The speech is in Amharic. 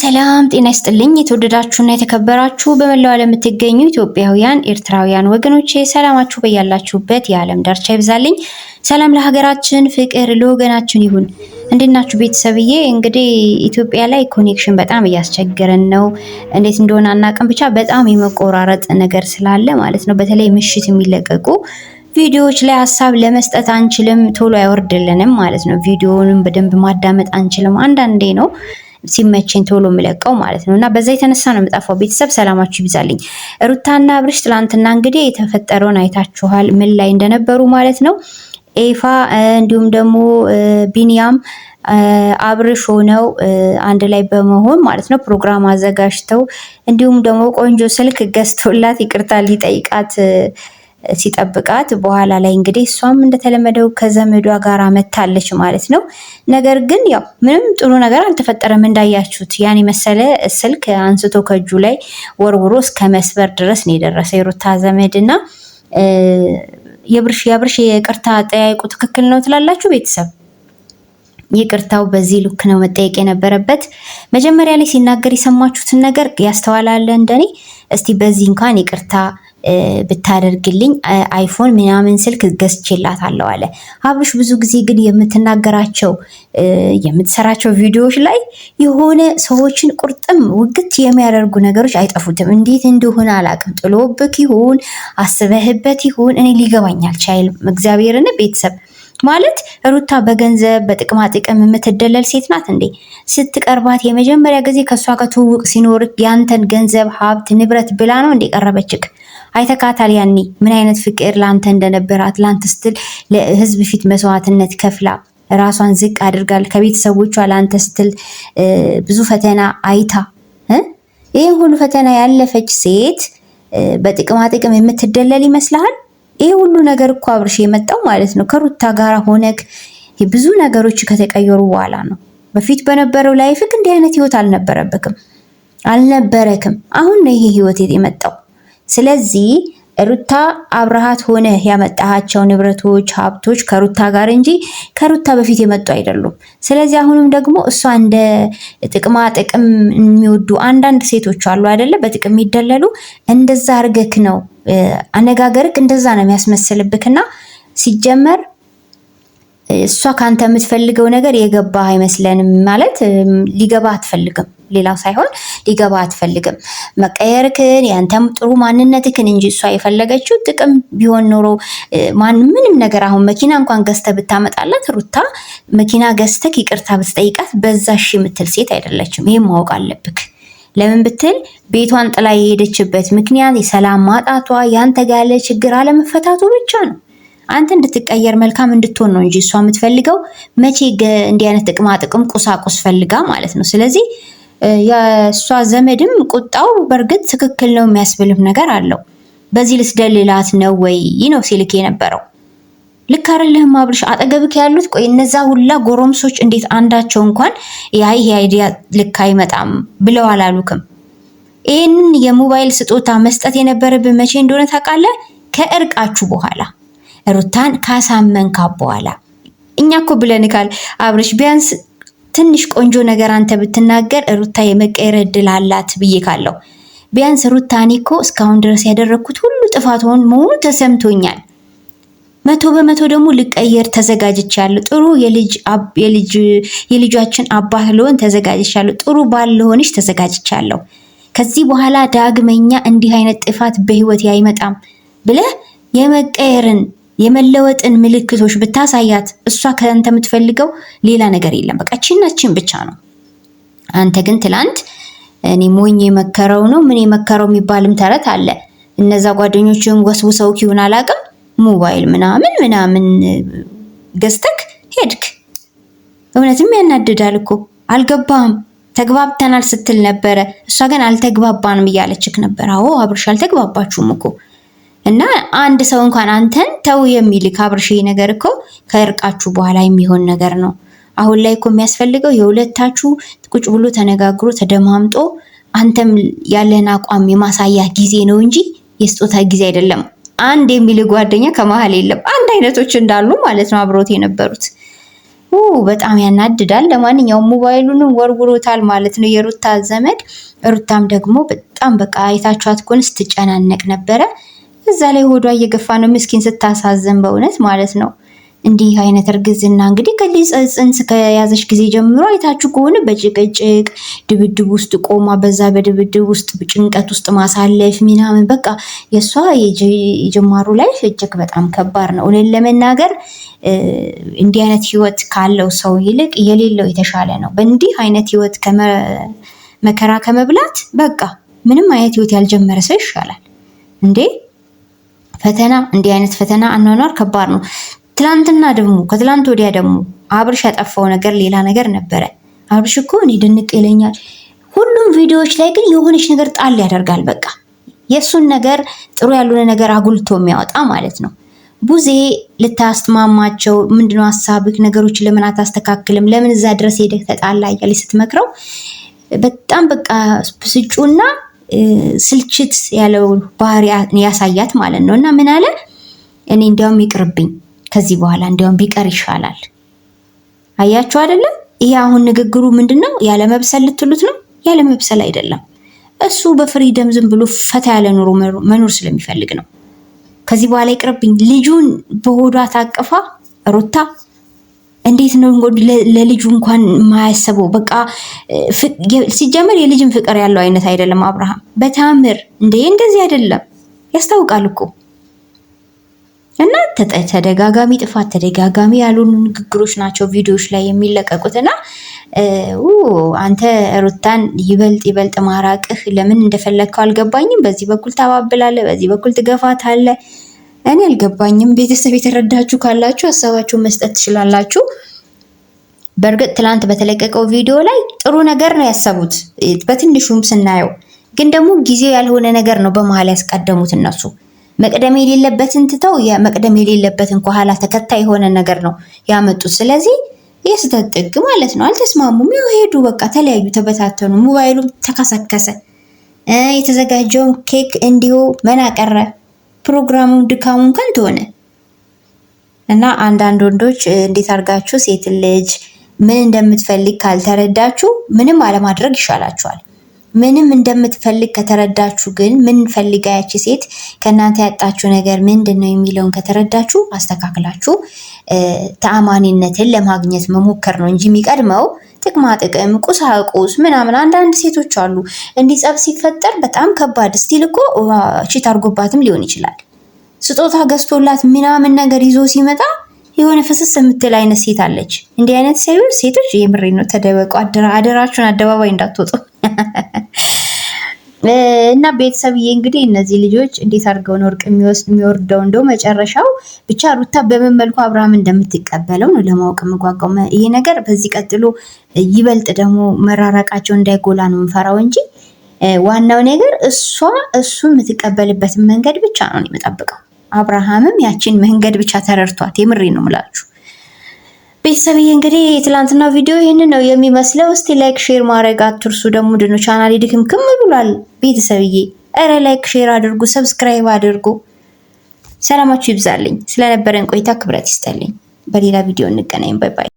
ሰላም ጤና ይስጥልኝ። የተወደዳችሁና የተከበራችሁ በመላው ዓለም የምትገኙ ኢትዮጵያውያን ኤርትራውያን ወገኖቼ ሰላማችሁ በያላችሁበት የዓለም ዳርቻ ይብዛልኝ። ሰላም ለሀገራችን፣ ፍቅር ለወገናችን ይሁን። እንዴት ናችሁ ቤተሰብዬ? እንግዲህ ኢትዮጵያ ላይ ኮኔክሽን በጣም እያስቸገረን ነው። እንዴት እንደሆነ አናውቅም፣ ብቻ በጣም የመቆራረጥ ነገር ስላለ ማለት ነው። በተለይ ምሽት የሚለቀቁ ቪዲዮዎች ላይ ሀሳብ ለመስጠት አንችልም፣ ቶሎ አይወርድልንም ማለት ነው። ቪዲዮውንም በደንብ ማዳመጥ አንችልም። አንዳንዴ ነው ሲመቸኝ ቶሎ የምለቀው ማለት ነው። እና በዛ የተነሳ ነው የምጠፋው። ቤተሰብ ሰላማችሁ ይብዛልኝ። ሩታና አብርሽ ትላንትና እንግዲህ የተፈጠረውን አይታችኋል፣ ምን ላይ እንደነበሩ ማለት ነው። ኤፋ እንዲሁም ደግሞ ቢኒያም አብርሽ ሆነው አንድ ላይ በመሆን ማለት ነው ፕሮግራም አዘጋጅተው እንዲሁም ደግሞ ቆንጆ ስልክ ገዝቶላት ይቅርታ ሊጠይቃት ሲጠብቃት በኋላ ላይ እንግዲህ እሷም እንደተለመደው ከዘመዷ ጋር መታለች ማለት ነው። ነገር ግን ያው ምንም ጥሩ ነገር አልተፈጠረም። እንዳያችሁት ያን የመሰለ ስልክ አንስቶ ከእጁ ላይ ወርውሮ እስከ መስበር ድረስ ነው የደረሰ የሩታ ዘመድና የአብርሽ የይቅርታ አጠያየቁ ትክክል ነው ትላላችሁ ቤተሰብ? ይቅርታው በዚህ ልክ ነው መጠየቅ የነበረበት። መጀመሪያ ላይ ሲናገር የሰማችሁትን ነገር ያስተዋላለ እንደኔ? እስቲ በዚህ እንኳን ይቅርታ ብታደርግልኝ አይፎን ምናምን ስልክ ገዝቼላታለሁ አለ አብርሽ። ብዙ ጊዜ ግን የምትናገራቸው የምትሰራቸው ቪዲዮዎች ላይ የሆነ ሰዎችን ቁርጥም ውግት የሚያደርጉ ነገሮች አይጠፉትም። እንዴት እንደሆነ አላውቅም። ጥሎብክ ይሁን አስበህበት ይሁን እኔ ሊገባኝ አልቻለም። እግዚአብሔርን ቤተሰብ ማለት ሩታ በገንዘብ በጥቅማ ጥቅም የምትደለል ሴት ናት እንዴ? ስትቀርባት የመጀመሪያ ጊዜ ከእሷ ጋር ትውውቅ ሲኖር ያንተን ገንዘብ ሀብት ንብረት ብላ ነው እንዴ ቀረበችክ? አይተካታል ያኔ ምን አይነት ፍቅር ላንተ እንደነበራት፣ ላንተ ስትል ለህዝብ ፊት መስዋዕትነት ከፍላ ራሷን ዝቅ አድርጋል ከቤተሰቦቿ ላንተ ስትል ብዙ ፈተና አይታ ይሄን ሁሉ ፈተና ያለፈች ሴት በጥቅማ ጥቅም የምትደለል ይመስልሃል? ይሄ ሁሉ ነገር እኮ አብርሽ የመጣው ማለት ነው ከሩታ ጋር ሆነክ ብዙ ነገሮች ከተቀየሩ በኋላ ነው። በፊት በነበረው ላይፍክ እንዲህ አይነት ህይወት አልነበረክም። አሁን ነው ይሄ ህይወት የመጣው። ስለዚህ ሩታ አብረሃት ሆነ ያመጣሃቸው ንብረቶች፣ ሀብቶች ከሩታ ጋር እንጂ ከሩታ በፊት የመጡ አይደሉም። ስለዚህ አሁንም ደግሞ እሷ እንደ ጥቅማ ጥቅም የሚወዱ አንዳንድ ሴቶች አሉ አይደለ? በጥቅም የሚደለሉ እንደዛ አርገክ ነው አነጋገርክ እንደዛ ነው የሚያስመስልብክና ሲጀመር እሷ ካንተ የምትፈልገው ነገር የገባ አይመስለንም። ማለት ሊገባ አትፈልግም፣ ሌላው ሳይሆን ሊገባ አትፈልግም። መቀየርክን ያንተም ጥሩ ማንነትክን እንጂ እሷ የፈለገችው ጥቅም ቢሆን ኖሮ ምንም ነገር አሁን መኪና እንኳን ገዝተ ብታመጣላት ሩታ መኪና ገዝተክ ይቅርታ ብትጠይቃት በዛሽ የምትል ሴት አይደለችም። ይሄን ማወቅ አለብክ። ለምን ብትል ቤቷን ጥላ የሄደችበት ምክንያት የሰላም ማጣቷ ያንተ ጋር ያለ ችግር አለመፈታቱ ብቻ ነው። አንተ እንድትቀየር መልካም እንድትሆን ነው እንጂ እሷ የምትፈልገው መቼ እንዲህ አይነት ጥቅማ ጥቅም ቁሳቁስ ፈልጋ ማለት ነው። ስለዚህ የእሷ ዘመድም ቁጣው በእርግጥ ትክክል ነው የሚያስብልም ነገር አለው። በዚህ ልትደልላት ነው ወይ ነው ሲልክ የነበረው። ልክ አይደለህም አብርሽ። አጠገብክ ያሉት ቆይ እነዛ ሁላ ጎረምሶች እንዴት አንዳቸው እንኳን ይሄ አይዲያ ልክ አይመጣም ብለው አላሉክም? ይሄንን የሞባይል ስጦታ መስጠት የነበረብን መቼ እንደሆነ ታውቃለህ? ከእርቃችሁ በኋላ ሩታን ካሳመንካ በኋላ። እኛ እኮ ብለንካል አብርሽ፣ ቢያንስ ትንሽ ቆንጆ ነገር አንተ ብትናገር ሩታ የመቀየር እድል አላት ብዬ ካለው ቢያንስ ሩታ እኔ እኮ እስካሁን ድረስ ያደረግኩት ሁሉ ጥፋት መሆኑ ተሰምቶኛል፣ 100% ደግሞ ልቀየር ተዘጋጅቻለሁ፣ ጥሩ የልጃችን አባት ልሆን ተዘጋጅቻለሁ፣ ጥሩ ባል ልሆንሽ ተዘጋጅቻለሁ፣ ከዚህ በኋላ ዳግመኛ እንዲህ አይነት ጥፋት በህይወት አይመጣም ብለህ የመቀየርን የመለወጥን ምልክቶች ብታሳያት እሷ ከአንተ የምትፈልገው ሌላ ነገር የለም። በቃ ቺናችን ብቻ ነው። አንተ ግን ትላንት እኔ ሞኝ የመከረው ነው ምን የመከረው የሚባልም ተረት አለ። እነዛ ጓደኞችም ወስውሰው ይሁን አላውቅም ሞባይል ምናምን ገዝተክ ሄድክ። እውነትም ያናድዳል እኮ። አልገባም ተግባብተናል ስትል ነበረ። እሷ ግን አልተግባባንም እያለችክ ነበር። አዎ አብርሽ አልተግባባችሁም እኮ እና አንድ ሰው እንኳን አንተን ተው የሚልክ አብርሽ ነገር እኮ ከእርቃችሁ በኋላ የሚሆን ነገር ነው። አሁን ላይ እኮ የሚያስፈልገው የሁለታችሁ ቁጭ ብሎ ተነጋግሮ ተደማምጦ አንተም ያለን አቋም የማሳያ ጊዜ ነው እንጂ የስጦታ ጊዜ አይደለም። አንድ የሚል ጓደኛ ከመሀል የለም። አንድ አይነቶች እንዳሉ ማለት ነው አብሮት የነበሩት። በጣም ያናድዳል። ለማንኛውም ሞባይሉንም ወርውሮታል ማለት ነው የሩታ ዘመድ። ሩታም ደግሞ በጣም በቃ አይታችኋት ከሆነ ስትጨናነቅ ነበረ። እዛ ላይ ሆዷ እየገፋ ነው ምስኪን፣ ስታሳዝን በእውነት ማለት ነው። እንዲህ አይነት እርግዝና እንግዲህ ጽንስ ከያዘች ጊዜ ጀምሮ አይታችሁ ከሆነ በጭቅጭቅ ድብድብ ውስጥ ቆማ በዛ በድብድብ ውስጥ ጭንቀት ውስጥ ማሳለፍ ምናምን በቃ የእሷ የጀማሩ ላይ እጅግ በጣም ከባድ ነው። እውነት ለመናገር እንዲህ አይነት ህይወት ካለው ሰው ይልቅ የሌለው የተሻለ ነው። በእንዲህ አይነት ህይወት መከራ ከመብላት በቃ ምንም አይነት ህይወት ያልጀመረ ሰው ይሻላል እንዴ። ፈተና እንዲህ አይነት ፈተና አኗኗር ከባድ ነው። ትላንትና ደግሞ ከትላንት ወዲያ ደግሞ አብርሽ ያጠፋው ነገር ሌላ ነገር ነበረ። አብርሽ እኮ እኔ ድንቅ ይለኛል። ሁሉም ቪዲዮዎች ላይ ግን የሆነች ነገር ጣል ያደርጋል። በቃ የእሱን ነገር ጥሩ ያልሆነ ነገር አጉልቶ የሚያወጣ ማለት ነው። ቡዜ ልታስተማማቸው ምንድነው ሀሳብህ? ነገሮች ለምን አታስተካክልም? ለምን እዛ ድረስ ሄደህ ተጣላ እያለች ስትመክረው በጣም በቃ ብስጩና ስልችት ያለው ባህሪ ያሳያት ማለት ነው። እና ምን አለ? እኔ እንዲያውም ይቅርብኝ ከዚህ በኋላ እንዲያውም ቢቀር ይሻላል። አያችሁ አይደለም? ይሄ አሁን ንግግሩ ምንድነው? ያለ መብሰል ልትሉት ነው? ያለ መብሰል አይደለም። እሱ በፍሪደም ዝም ብሎ ፈታ ያለ ኑሮ መኖር ስለሚፈልግ ነው። ከዚህ በኋላ ይቅርብኝ። ልጁን በሆዷ ታቅፋ ሩታ እንዴት ነው ለልጁ እንኳን የማያስበው? በቃ ሲጀመር የልጅን ፍቅር ያለው አይነት አይደለም አብርሃም። በታምር እንደዚህ አይደለም፣ ያስታውቃል እኮ። እና ተደጋጋሚ ጥፋት፣ ተደጋጋሚ ያልሆኑ ንግግሮች ናቸው ቪዲዮዎች ላይ የሚለቀቁትና አንተ ሩታን ይበልጥ ማራቅህ ለምን እንደፈለግከው አልገባኝም። በዚህ በኩል ታባብላለህ፣ በዚህ በኩል ትገፋታለህ። እኔ አልገባኝም። ቤተሰብ የተረዳችሁ ካላችሁ ሀሳባችሁን መስጠት ትችላላችሁ። በእርግጥ ትላንት በተለቀቀው ቪዲዮ ላይ ጥሩ ነገር ነው ያሰቡት በትንሹም ስናየው፣ ግን ደግሞ ጊዜው ያልሆነ ነገር ነው በመሀል ያስቀደሙት እነሱ። መቅደም የሌለበትን ትተው መቅደም የሌለበትን ከኋላ ተከታይ የሆነ ነገር ነው ያመጡት። ስለዚህ የስህተት ጥግ ማለት ነው። አልተስማሙም፣ ያው ሄዱ፣ በቃ ተለያዩ፣ ተበታተኑ። ሞባይሉም ተከሰከሰ። የተዘጋጀውን ኬክ እንዲሁ መና ቀረ። ፕሮግራሙ ድካሙን ከንቱ ሆነ እና አንዳንድ ወንዶች እንዴት አድርጋችሁ ሴት ልጅ ምን እንደምትፈልግ ካልተረዳችሁ ምንም አለማድረግ ይሻላችኋል። ምንም እንደምትፈልግ ከተረዳችሁ ግን ምን ፈልጋ ያቺ ሴት ከእናንተ ያጣችሁ ነገር ምንድን ነው የሚለውን ከተረዳችሁ አስተካክላችሁ ተአማኒነትን ለማግኘት መሞከር ነው እንጂ የሚቀድመው ጥቅማ ጥቅም፣ ቁሳቁስ ምናምን። አንዳንድ ሴቶች አሉ እንዲህ ጸብ ሲፈጠር በጣም ከባድ ስቲል እኮ ቺት አድርጎባትም ሊሆን ይችላል። ስጦታ ገዝቶላት ምናምን ነገር ይዞ ሲመጣ የሆነ ፍስስ የምትል አይነት ሴት አለች። እንዲህ አይነት ሴቶች የምሬ ነው፣ ተደበቁ፣ አደራችሁን፣ አደባባይ እንዳትወጡ። እና ቤተሰብዬ እንግዲህ እነዚህ ልጆች እንዴት አድርገው ነው እርቅ የሚወርደው እንደው መጨረሻው ብቻ ሩታ በምን መልኩ አብርሃም እንደምትቀበለው ነው ለማወቅ የምጓጓው። ይሄ ነገር በዚህ ቀጥሎ ይበልጥ ደግሞ መራራቃቸው እንዳይጎላ ነው የምፈራው እንጂ ዋናው ነገር እሱ የምትቀበልበትን መንገድ ብቻ ነው የምጠብቀው። አብርሃምም ያችን መንገድ ብቻ ተረድቷት፣ የምሬ ነው የምላችሁ ቤተሰብዬ። እንግዲህ የትላንትና ቪዲዮ ይህንን ነው የሚመስለው። እስቲ ላይክ ሼር ማድረግ አትርሱ። ደግሞ ድኖ ቻናሌ ድክምክም ብሏል ቤተሰብዬ። ኧረ ላይክ ሼር አድርጉ፣ ሰብስክራይብ አድርጉ። ሰላማችሁ ይብዛልኝ። ስለነበረን ቆይታ ክብረት ይስጠልኝ። በሌላ ቪዲዮ እንገናኝ። ባይ ባይ።